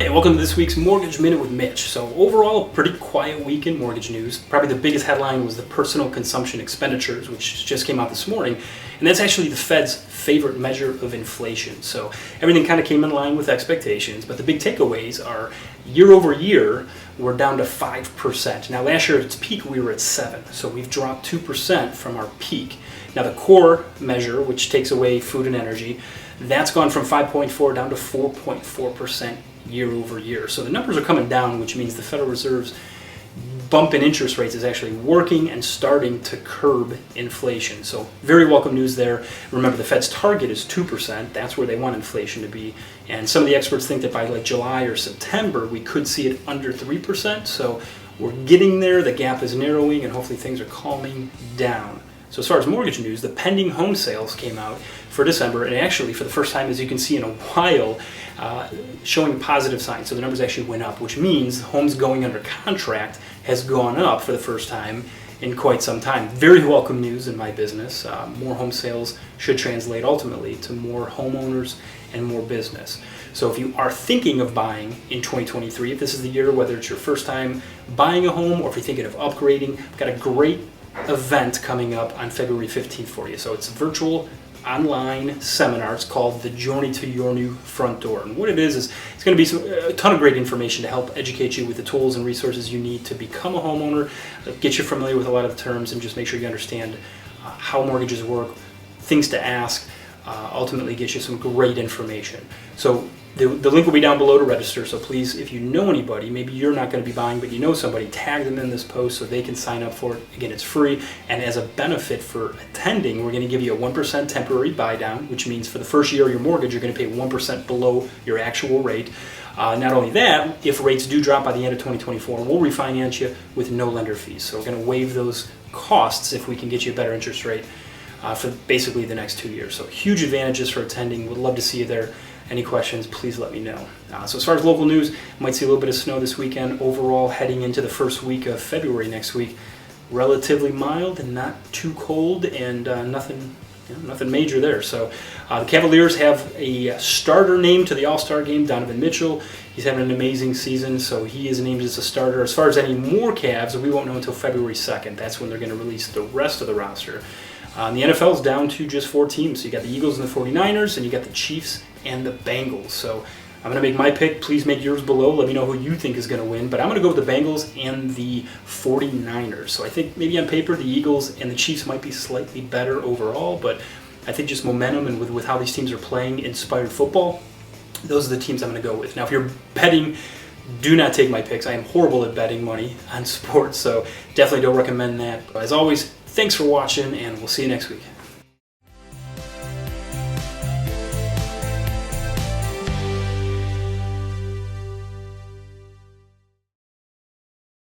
Hey, welcome to this week's Mortgage Minute with Mitch. So overall, a pretty quiet week in mortgage news. Probably the biggest headline was the Personal Consumption Expenditures, which just came out this morning. And that's actually the Fed's favorite measure of inflation. So everything kind of came in line with expectations, but the big takeaways are year over year, we're down to 5%. Now last year at its peak, we were at 7%. So we've dropped 2% from our peak. Now the core measure, which takes away food and energy, that's gone from 5.4 down to 4.4% year over year. So the numbers are coming down, which means the Federal Reserve's bump in interest rates is actually working and starting to curb inflation. So very welcome news there. Remember, the Fed's target is 2%. That's where they want inflation to be. And some of the experts think that by like July or September, we could see it under 3%. So we're getting there. The gap is narrowing, and hopefully things are calming down. So as far as mortgage news, the pending home sales came out for December, and actually for the first time, as you can see in a while, showing positive signs. So the numbers actually went up, which means homes going under contract has gone up for the first time in quite some time. Very welcome news in my business. More home sales should translate ultimately to more homeowners and more business. So if you are thinking of buying in 2023, if this is the year, whether it's your first time buying a home or if you're thinking of upgrading, I've got a great event coming up on February 15th for you. So it's a virtual online seminar. It's called The Journey to Your New Front Door. And what it is it's going to be a ton of great information to help educate you with the tools and resources you need to become a homeowner, get you familiar with a lot of the terms, and just make sure you understand how mortgages work, things to ask, ultimately get you some great information. So the link will be down below to register, so please, if you know anybody, maybe you're not going to be buying, but you know somebody, tag them in this post so they can sign up for it. Again, it's free, and as a benefit for attending, we're going to give you a 1% temporary buy down, which means for the first year of your mortgage, you're going to pay 1% below your actual rate. Not only that, if rates do drop by the end of 2024, we'll refinance you with no lender fees. So we're going to waive those costs if we can get you a better interest rate for basically the next 2 years. So huge advantages for attending. Would love to see you there. Any questions, please let me know. So as far as local news, might see a little bit of snow this weekend. Overall, heading into the first week of February next week, relatively mild and not too cold, and nothing major there. So the Cavaliers have a starter named to the All-Star game, Donovan Mitchell. He's having an amazing season, so he is named as a starter. As far as any more Cavs, we won't know until February 2nd. That's when they're going to release the rest of the roster. The NFL is down to just 4 teams. So you got the Eagles and the 49ers, and you got the Chiefs and the Bengals. So I'm going to make my pick. Please make yours below. Let me know who you think is going to win. But I'm going to go with the Bengals and the 49ers. So I think maybe on paper the Eagles and the Chiefs might be slightly better overall, but I think just momentum and with how these teams are playing inspired football, those are the teams I'm going to go with. Now, if you're betting, do not take my picks. I am horrible at betting money on sports, so definitely don't recommend that. But as always, thanks for watching, and we'll see you next week.